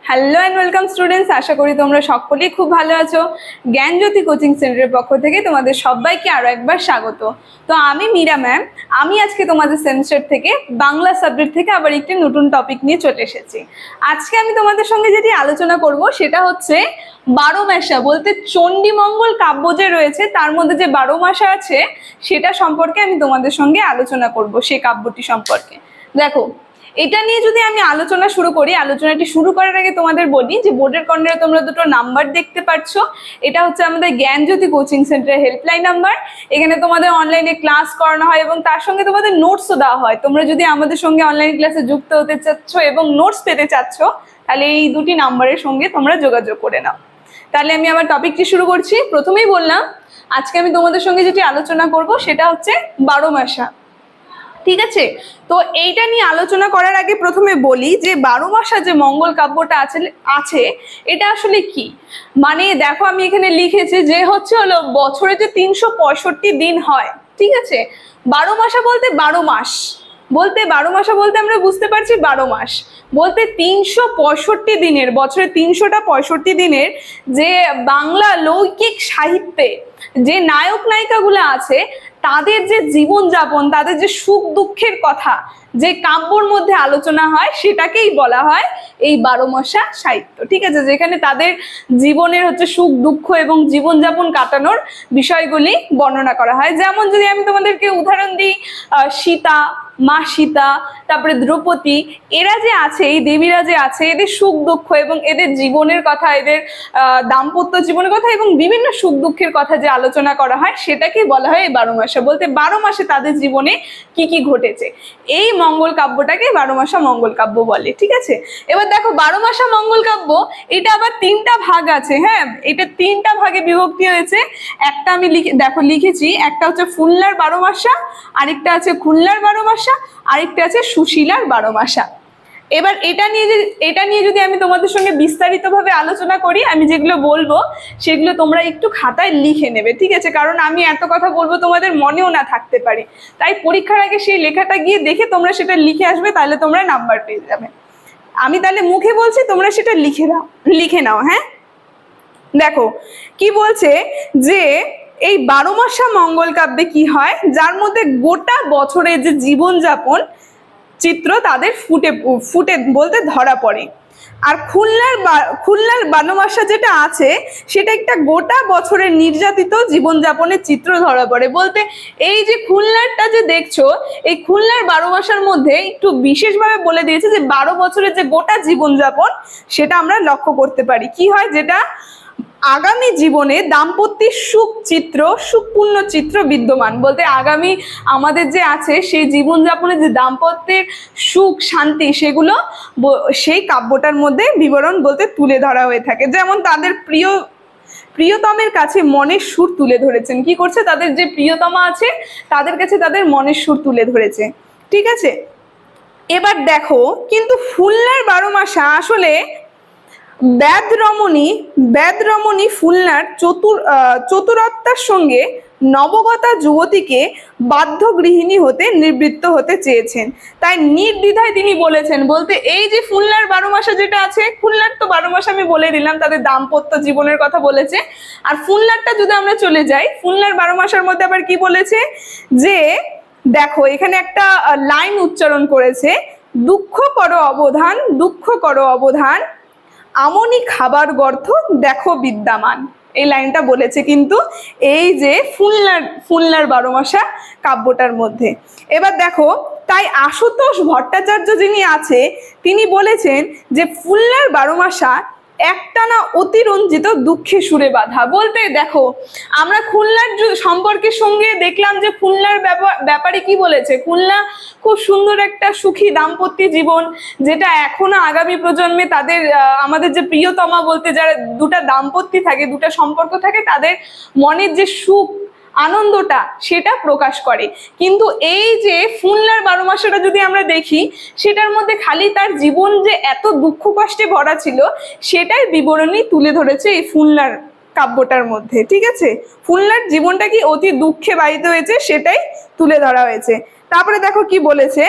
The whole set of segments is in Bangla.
হ্যালো অ্যান্ড ওয়েলকাম স্টুডেন্টস, আশা করি তোমরা সকলেই খুব ভালো আছো। জ্ঞানজ্যোতি কোচিং সেন্টারের পক্ষ থেকে তোমাদের সবাইকে আরও একবার স্বাগত। তো আমি মীরা ম্যাম, আমি আজকে তোমাদের সেমিস্টার থেকে বাংলা সাবজেক্ট থেকে আবার একটি নতুন টপিক নিয়ে চলে এসেছি। আজকে আমি তোমাদের সঙ্গে যেটি আলোচনা করব সেটা হচ্ছে বারোমাসা, বলতে চণ্ডীমঙ্গল কাব্য যে রয়েছে তার মধ্যে যে বারোমাসা আছে সেটা সম্পর্কে আমি তোমাদের সঙ্গে আলোচনা করব, সেই কাব্যটি সম্পর্কে। দেখো, এটা নিয়ে যদি আমি আলোচনা শুরু করি, আলোচনাটি শুরু করার আগে তোমাদের বলি যে বোর্ডের কর্নারে তোমরা দুটো নাম্বার দেখতে পাচ্ছ। এটা হচ্ছে আমাদের জ্ঞানজ্যোতি কোচিং সেন্টারের হেল্পলাইন নাম্বার। এখানে তোমাদের অনলাইনে ক্লাস করানো হয় এবং তার সঙ্গে তোমাদের নোটসও দেওয়া হয়। তোমরা যদি আমাদের সঙ্গে অনলাইন ক্লাসে যুক্ত হতে চাচ্ছ এবং নোটস পেতে চাচ্ছ, তাহলে এই দুটি নাম্বারের সঙ্গে তোমরা যোগাযোগ করে নাও। তাহলে আমি আমার টপিকটি শুরু করছি। প্রথমেই বললাম, আজকে আমি তোমাদের সঙ্গে যেটি আলোচনা করব সেটা হচ্ছে বারোমাসা। ঠিক আছে, তো এইটা নিয়ে আলোচনা করার আগে প্রথমে বলি যে বারোমাসা যে মঙ্গল কাব্যটা আছে এটা আসলে কি। মানে দেখো, আমি এখানে লিখেছি যে হলো বছরে যে 365 দিন হয়। ঠিক আছে, বারোমাসা বলতে 12 মাস, বারোমাসা বলতে আমরা বুঝতে পারছি 12 মাস বলতে 365 দিনের, বছরে 365 দিনের যে বাংলা লৌকিক সাহিত্যে যে নায়ক নায়িকাগুলো আছে তাদের যে জীবনযাপন, তাদের যে সুখ দুঃখের কথা যে কাব্যর মধ্যে আলোচনা হয় সেটাকেই বলা হয় এই বারোমাসা সাহিত্য। ঠিক আছে, যেখানে তাদের জীবনের সুখ দুঃখ এবং জীবনযাপন কাটানোর বিষয়গুলি বর্ণনা করা হয়। যেমন যদি আমি তোমাদেরকে উদাহরণ দিই, সীতা, মা সীতা, তারপরে দ্রৌপদী, এরা যে আছে, এই দেবীরা যে আছে, এদের সুখ দুঃখ এবং এদের জীবনের কথা, এদের দাম্পত্য জীবনের কথা এবং বিভিন্ন সুখ দুঃখের কথা যে আলোচনা করা হয় সেটাকেই বলা হয় এই বারোমাসা। বলতে 12 মাসে তাদের জীবনে কি কি ঘটেছে, এই মঙ্গল কাব্যটাকে বারোমাসা মঙ্গল কাব্য বলে। ঠিক আছে, এবার দেখো বারোমাসা মঙ্গল কাব্য এটা আবার 3টা ভাগ আছে। হ্যাঁ, এটা 3টা ভাগে বিভক্তি হয়েছে। একটা আমি লিখেছি, একটা হচ্ছে ফুল্লার বারোমাসা, আরেকটা আছে খুলনার বারোমাসা, আরেকটা আছে সুশীলার বারোমাসা। এবার এটা নিয়ে যদি আমি তোমাদের সঙ্গে বিস্তারিতভাবে আলোচনা করি, আমি যেগুলো বলবো সেগুলো তোমরা একটু খাতায় লিখে নেবে। ঠিক আছে, কারণ আমি এত কথা বলবো তোমাদের মনেও না থাকতে পারে, তাই পরীক্ষার আগে সেই লেখাটা গিয়ে দেখে তোমরা সেটা লিখে আসবে, তাহলে তোমরা নাম্বার পেয়ে যাবে। আমি তাহলে মুখে বলছি, তোমরা সেটা লিখে নাও। হ্যাঁ, দেখো কি বলছে যে এই বারোমাসা মঙ্গল কাব্যে কি হয়, যার মধ্যে গোটা বছরের যে জীবনযাপন চিত্র তাদের ফুটে বলতে ধরা পড়ে। আর খুলনার বারোমাসা যেটা আছে সেটা একটা গোটা বছরের নির্যাতিত জীবনযাপনের চিত্র ধরা পড়ে। বলতে এই যে খুলনারটা যে দেখছো, এই খুলনার বারোমাসার মধ্যে একটু বিশেষভাবে বলে দিয়েছে যে 12 বছরের যে গোটা জীবনযাপন সেটা আমরা লক্ষ্য করতে পারি। কি হয়, যেটা আগামী জীবনে দাম্পত্যের সুখপূর্ণ চিত্র বিদ্যমান। বলতে আগামী আমাদের যে আছে সেই জীবনযাপনের যে দাম্পত্যের সুখ শান্তি, সেগুলো সেই কাব্যটার মধ্যে বিবরণ বলতে তুলে ধরা হয়ে থাকে। যেমন তাদের প্রিয়তমের কাছে মনের সুর তুলে ধরেছেন। কি করছে, তাদের যে প্রিয়তমা আছে তাদের কাছে তাদের মনের সুর তুলে ধরেছে। ঠিক আছে, এবার দেখো, কিন্তু ফুল্লার বারোমাসা আসলে ব্যাদরমণী ফুলনার চতুরত্বের সঙ্গে নবগতা যুবতীকে বাধ্য গৃহিণী হতে নিবৃত্ত হতে চেয়েছেন, তাই নির্দ্বিধায় তিনি বলেছেন। বলতে এই যে ফুলনার বারোমাসা যেটা আছে, ফুলনার তো বারোমাসা আমি বলে দিলাম, তাদের দাম্পত্য জীবনের কথা বলেছে। আর ফুলনারটা যদি আমরা চলে যাই, ফুলনার বারোমাসার মধ্যে আবার কি বলেছে যে দেখো, এখানে একটা লাইন উচ্চারণ করেছে, দুঃখ করো অবধান আমনি খাবার গর্থ দেখো বিদ্যমান, এই লাইনটা বলেছে কিন্তু এই যে ফুলনার বারোমাসা কাব্যটার মধ্যে। এবার দেখো, তাই আশুতোষ ভট্টাচার্য যিনি আছে তিনি বলেছেন যে ফুলনার বারোমাসা একটানা অতিরঞ্জিত দুঃখে সুরে বাঁধা। বলতে দেখো, আমরা খুলনার সম্পর্কের সঙ্গে দেখলাম যে খুলনার ব্যাপারে কি বলেছে, খুলনা খুব সুন্দর একটা সুখী দাম্পত্য জীবন, যেটা এখনো আগামী প্রজন্মে তাদের আমাদের যে প্রিয়তমা বলতে যারা দুটা দাম্পত্য থাকে, দুটা সম্পর্ক থাকে, তাদের মনের যে সুখ আনন্দটা সেটা প্রকাশ করে। কিন্তু এই যে ফুলনার বারোমাসাটা যদি আমরা দেখি, সেটার মধ্যে খালি তার জীবন যে এত দুঃখ কষ্টে ভরা ছিল সেটাই বিবরণী তুলে ধরেছে এই ফুলনার কাব্যটার মধ্যে। ঠিক আছে, ফুলনার জীবনটা কি অতি দুঃখে বাহিত হয়েছে সেটাই তুলে ধরা হয়েছে। তারপরে দেখো কি বলেছে,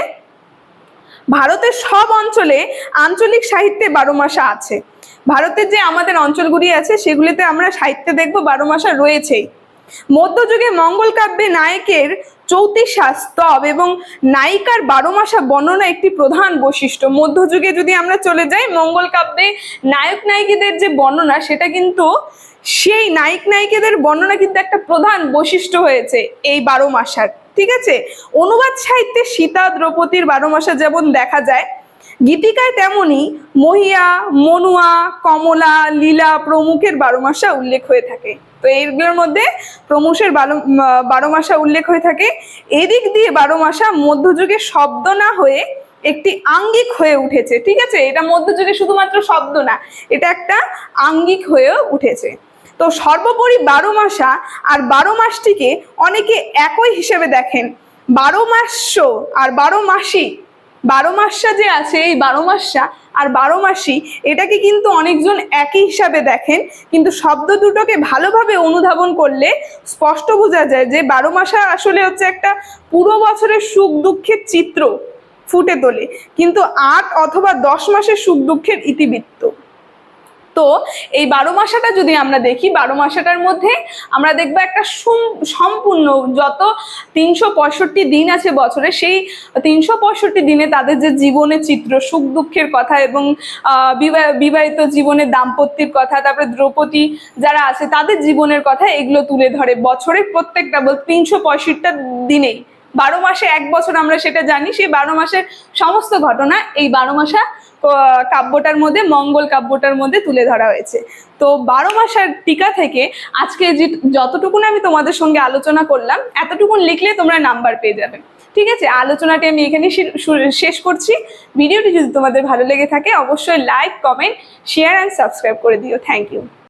ভারতের সব অঞ্চলে আঞ্চলিক সাহিত্যে 12 মাসা আছে। ভারতের যে আমাদের অঞ্চলগুলি আছে সেগুলিতে আমরা সাহিত্যে দেখবো 12 মাসা রয়েছেই। মধ্যযুগে মঙ্গল কাব্যে নায়কের 34 স্তব এবং নায়িকার 12 মাসা বর্ণনা একটি প্রধান বৈশিষ্ট্য। মধ্যযুগে যদি আমরা চলে যাই, মঙ্গল কাব্যে নায়ক নায়িকাদের যে বর্ণনা সেটা কিন্তু সেই নায়ক নায়িকাদের বর্ণনা কিন্তু একটা প্রধান বৈশিষ্ট্য হয়েছে এই 12 মাসার। ঠিক আছে, অনুবাদ সাহিত্যে সীতা দ্রৌপদীর 12 মাসা যেমন দেখা যায়, গীতিকায় তেমনি মহিয়া, মনুয়া, কমলা, লীলা প্রমুখের 12 মাসা উল্লেখ হয়ে থাকে। তো এইগুলোর মধ্যে প্রমুখের 12 মাসা উল্লেখ হয়ে থাকে। এদিক দিয়ে 12 মাসা মধ্যযুগে শব্দ না হয়ে একটি আঙ্গিক হয়ে উঠেছে। ঠিক আছে, এটা মধ্যযুগে শুধুমাত্র শব্দ না, এটা একটা আঙ্গিক হয়ে উঠেছে। তো সর্বোপরি 12 মাসা আর 12 মাসটিকে অনেকে একই হিসেবে দেখেন। 12 মাস্য আর 12 মাসি, 12 মাসা যে আছে, এই 12 মাসা আর 12 মাসি এটাকে কিন্তু অনেকজন একই হিসাবে দেখেন, কিন্তু শব্দ দুটোকে ভালোভাবে অনুধাবন করলে স্পষ্ট বোঝা যায় যে 12 মাসা আসলে হচ্ছে একটা পুরো বছরের সুখ দুঃখের চিত্র ফুটে তোলে, কিন্তু 8 অথবা 10 মাসের সুখ দুঃখের ইতিবৃত্ত। তো এই 12 মাসাটা যদি আমরা দেখি, 12 মাসাটার মধ্যে আমরা দেখবো একটা সম্পূর্ণ যত 365 দিন আছে বছরে, সেই 365 দিনে তাদের যে জীবনের চিত্র, সুখ দুঃখের কথা এবং বিবাহিত জীবনের দাম্পত্যের কথা, তারপরে দ্রৌপদী যারা আছে তাদের জীবনের কথা, এগুলো তুলে ধরে বছরের প্রত্যেকটা 365টা দিনেই। 12 মাসে এক বছর আমরা সেটা জানি, সেই 12 মাসের সমস্ত ঘটনা এই 12 মাসা কাব্যটার মধ্যে, মঙ্গল কাব্যটার মধ্যে তুলে ধরা হয়েছে। তো 12 মাসার টিকা থেকে আজকে যে যতটুকুন আমি তোমাদের সঙ্গে আলোচনা করলাম, এতটুকুন লিখলে তোমরা নাম্বার পেয়ে যাবে। ঠিক আছে, আলোচনাটি আমি এখানে শেষ করছি। ভিডিওটি যদি তোমাদের ভালো লেগে থাকে অবশ্যই like, comment, share and subscribe করে দিও। Thank you.